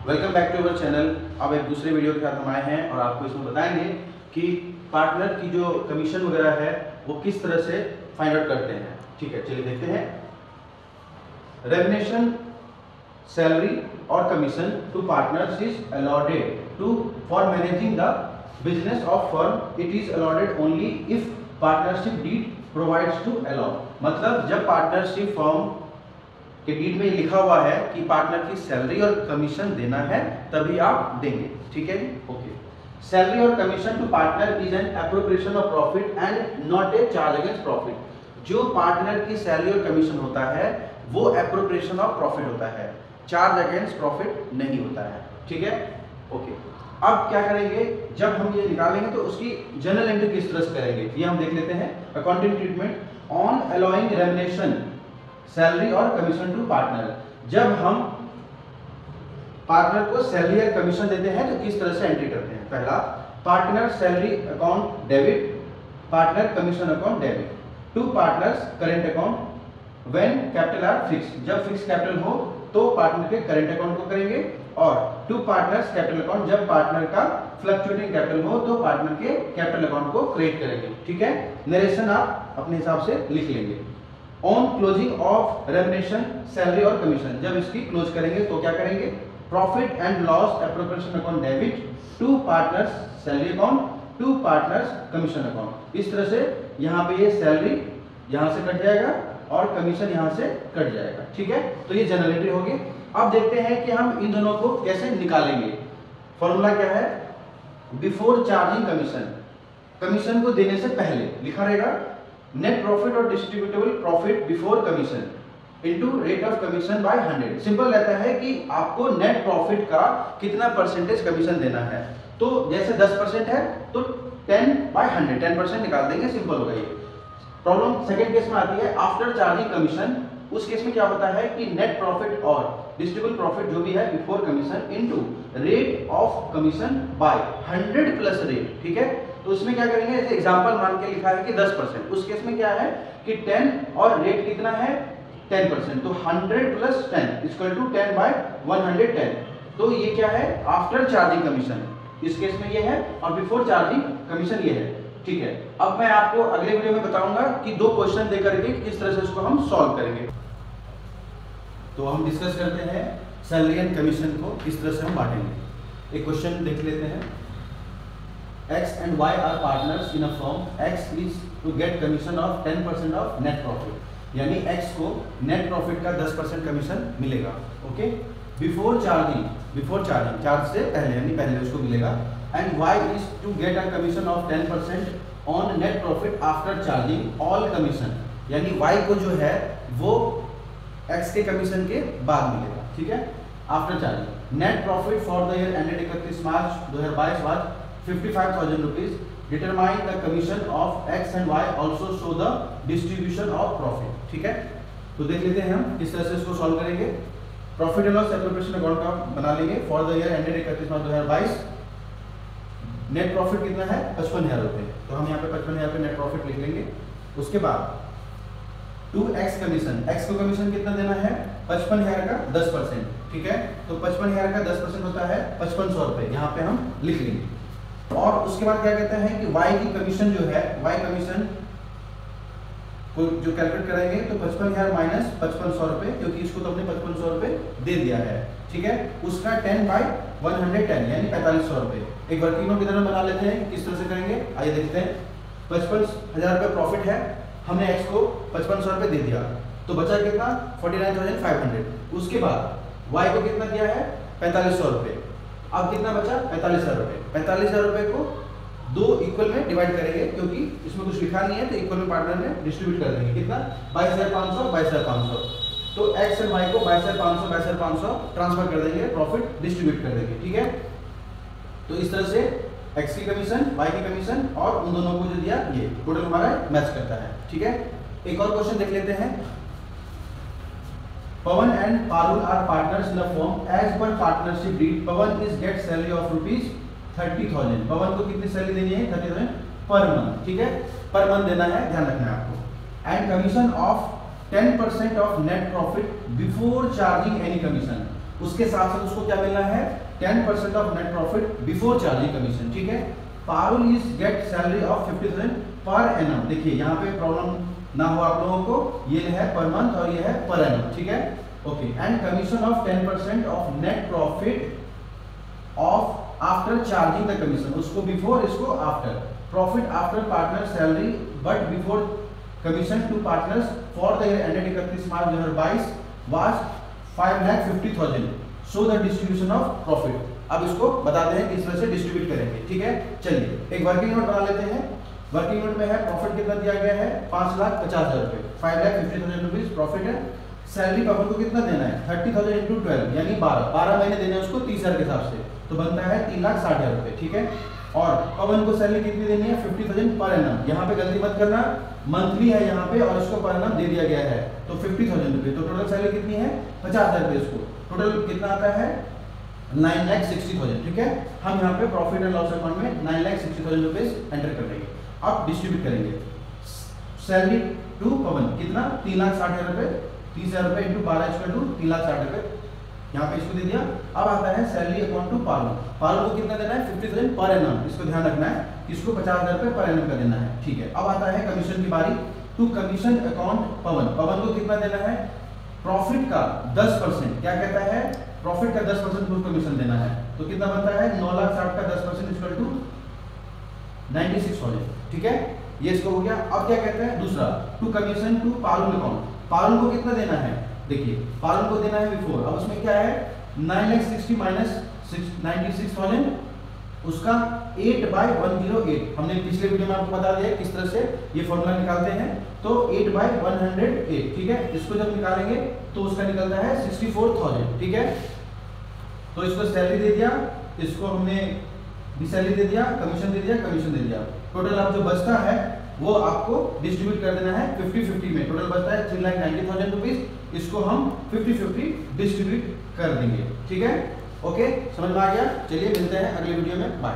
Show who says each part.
Speaker 1: Welcome back to our channel. अब एक दूसरे वीडियो के साथ हम आए हैं और आपको इसमें बताएंगे कि पार्टनर की जो कमीशन वगैरह है वो किस तरह से फाइंड आउट करते हैं। ठीक है, चलिए देखते हैं। रेम्युनरेशन, सैलरी और commission to partners is allotted to for managing the business of firm. It is allotted only if partnership deed provides to allow. मतलब जब पार्टनरशिप फर्म कि डीड में लिखा हुआ है कि पार्टनर की सैलरी और कमीशन देना है तभी आप देंगे। ठीक है जी, ओके। सैलरी और commission to partner is an appropriation of profit and not a charge against profit. जो पार्टनर की सैलरी और कमीशन होता है वो एप्रोप्रिएशन ऑफ प्रॉफिट होता है, चार्ज अगेंस्ट प्रॉफिट नहीं होता है। ठीक है, ओके। अब क्या करेंगे, जब हम ये निकालेंगे तो उसकी जनरल एंट्री किस तरह से करेंगे ये हम देख लेते हैं। Accounting treatment on allowing remuneration, salary और कमीशन टू पार्टनर। जब हम पार्टनर को सैलरी और कमीशन देते हैं तो किस तरह से एंट्री करते हैं। पहला, partner salary account debit, partner commission account debit. To partners current account when capital are fix. जब फिक्स कैपिटल हो तो पार्टनर के करेंट अकाउंट को करेंगे। और टू पार्टनर्स कैपिटल अकाउंट, जब पार्टनर का फ्लक्चुएटिंग कैपिटल हो तो पार्टनर के कैपिटल अकाउंट को क्रिएट करेंगे। ठीक है, नरेशन आप अपने हिसाब से लिख लेंगे। On closing of remuneration, salary और कमीशन, जब इसकी क्लोज करेंगे तो क्या करेंगे, profit and loss appropriation account debit to partners salary account, to partners commission account. इस तरह से यहाँ पे ये सैलरी यहाँ से कट जाएगा और कमीशन यहाँ से कट जाएगा। ठीक है, तो ये जनरल एंट्री होगी। अब देखते हैं कि हम इन दोनों को कैसे निकालेंगे। फॉर्मूला क्या है, बिफोर चार्जिंग कमीशन, कमीशन को देने से पहले लिखा रहेगा नेट प्रॉफिट और distributable profit before commission into rate of commission by 100। Simple रहता है कि आपको नेट प्रॉफिट का कितना परसेंटेज कमीशन देना है। तो जैसे 10% है तो 10/100, 10% निकाल देंगे, सिंपल होगा ये। प्रॉब्लम सेकंड केस में आती है आफ्टर चार्जिंग कमीशन। उस केस में क्या होता है कि नेट प्रॉफिट और डिस्ट्रीब्यूटेबल प्रॉफिट जो भी है before commission into rate of commission by 100 plus rate. ठीक है, तो उसमें क्या करेंगे, जैसे एग्जांपल मान के लिखा है कि 10%, उस केस में क्या है कि 10 और रेट कितना है 10%, तो 100 प्लस 10 इक्वल टू 10/110। तो ये क्या है, आफ्टर चार्जिंग कमीशन, इस केस में ये है, और बिफोर चार्जिंग कमीशन ये है। ठीक है, अब मैं आपको अगले वीडियो में बताऊंगा कि दो क्वेश्चन दे करके किस तरह से उसको हम सॉल्व करेंगे। तो हम डिस्कस करते हैं सैलरी एंड कमीशन को किस तरह से हम बांटेंगे। एक क्वेश्चन देख लेते हैं। X and Y are partners in a firm. X is to get commission of 10% of net profit. यानी X को net profit का 10% कमीशन मिलेगा। ओके, बिफोर चार्जिंग चार्ज से पहले यानी पहले उसको मिलेगा। And Y is to get a commission of 10% on net profit after charging all commission। यानी Y को जो है वो X के कमीशन के बाद मिलेगा। ठीक है, after charging. Net profit for the year ended 31 March 2022 was 55,000 rupees. Determine the commission of X and Y. Also show the distribution of profit. ठीक है, तो देख लेते हैं हम किस तरह से इसको सॉल्व करेंगे। Profit and loss appropriation account का बना लेंगे for the year ended 31 March 2022। Net profit कितना है 55,000 रुपए, तो हम यहाँ पे 55,000 पे नेट प्रॉफिट लिख लेंगे। उसके बाद टू एक्स कमीशन, एक्स को कमीशन कितना देना है 55,000 का 10%। ठीक है, तो 55,000 का 10% होता है 5500 रुपए, यहाँ पे हम लिख लेंगे। और उसके बाद क्या कहते हैं कि Y की कमीशन जो है, Y कमीशन को जो कैलकुलेट करेंगे तो 55,000 माइनस 5500 रुपए, क्योंकि इसको तो हमने 5500 रुपए दे दिया है। ठीक है, उसका 10/110 यानी 4500 रुपए। एक वर्किंग नोट की तरह बना लेते हैं, किस तरह से करेंगे आइए देखते हैं। 55,000 रुपए प्रॉफिट है, हमने X को 5500 रुपए दे दिया, तो बचा कितना 49,500। उसके बाद Y को कितना दिया है 4500 रुपए, अब कितना बचा 45,000 रुपए। 45,000 रुपए को दो इक्वल में डिवाइड करेंगे, क्योंकि इसमें कुछ लिखा नहीं है तो इक्वल में पार्टनर में डिस्ट्रीब्यूट कर देंगे। कितना 22,500 22,500, तो X और Y को 22,500 22,500 ट्रांसफर कर देंगे, प्रॉफिट डिस्ट्रीब्यूट कर देंगे। ठीक है, तो इस तरह से X की कमीशन, Y की कमीशन और उन दोनों को जो दिया ये टोटल हमारा मैच करता है। ठीक है, एक और क्वेश्चन देख लेते हैं। Pawan and Parul are partners in a firm. As per partnership deed, Pawan is get salary of rupees 30,000. पवन को कितनी सैलरी देनी है 30,000 पर मंथ। ठीक है, पर मंथ देना है, ध्यान रखना है आपको। And commission of 10% of net profit before charging any commission. उसके साथ साथ उसको क्या मिलना है 10% of net profit before charging commission, ठीक है। Parul is get salary of 50,000 per annum. देखिए यहाँ पे प्रॉब्लम ना हो आप लोगों को, ये है पर मंथ और ये है पर एनम, ठीक है, okay. And commission of 10% of net profit of after charging the commission, उसको बिफोर, इसको after. Profit after partner salary but before commission to partners for the year ended 31 March 2022 was 5,50,000। So the distribution of profit. अब इसको बताते हैं किस तरह से distribute करेंगे, ठीक है। चलिए एक वर्किंग नोट बना लेते हैं। वर्किंग नोट में है प्रॉफिट कितना दिया गया है 5,50,000 रुपए, 5,50,000 रुपीज प्रॉफिट है। सैलरी पवन को कितना देना है 30,000 इंटू 12 यानी 12 महीने देने हैं उसको 30,000 के हिसाब से, तो बनता है 3,60,000 रुपए, ठीक है। और पवन को सैलरी कितनी देनी है 50,000 पर एनम। यहाँ पे गलती मत करना, मंथली है यहाँ पे और इसको पर एनम दे दिया गया है, तो 50,000 रुपए। तो टोटल सैलरी कितनी है 50,000 रुपए। इसको टोटल कितना आता है 9,60,000, ठीक है। हम यहाँ पे प्रॉफिट एंड लॉस अकाउंट में 9,60,000 रुपए एंटर कर देंगे। अब डिस्ट्रीब्यूट करेंगे सैलरी टू पवन कितना 3,60,000 रुपए, 30,000 रुपए इंटू 12 इक्वल टू 3,60,000 रुपए, यहाँ पे इसको दे दिया। अब आता है salary account to Parul. Parul को कितना देना है 50,000 पर एनम, इसको ध्यान रखना है, इसको 50,000 रुपए पर एनम का देना है, ठीक है। अब आता है कमीशन की बारी। टू कमीशन अकाउंट पवन, पवन को कितना देना है प्रॉफिट का 10%, क्या कहता है प्रॉफिट का 10% टू कमीशन देना है, तो कितना बनता है 9,60,000 का 10% इक्वल टू 96,000, ठीक है। ये इसको हो गया। अब क्या कहते हैं दूसरा to commission to Parul account. Parul को कितना देना है, देखिए पारुल को देना है बिफोर। अब उसमें क्या है 9,60,000 माइनस 96,000, उसका 8/108। हमने पिछले वीडियो में आपको बता दिया किस तरह से ये फॉर्मूला निकालते हैं, तो 8/108, ठीक है। इसको जब निकालेंगे तो उसका निकलता है 64,000, ठीक है। तो इसको सैलरी दे दिया, इसको हमने भी सैलरी दे दिया, कमीशन दे दिया, कमीशन दे दिया। टोटल अब जो बचता है वो आपको डिस्ट्रीब्यूट कर देना है 50-50 में। टोटल बचता है 3,90,000 रुपीज, इसको हम 50-50 डिस्ट्रीब्यूट कर देंगे, ठीक है। ओके, समझ में आ गया। चलिए मिलते हैं अगले वीडियो में, बाय।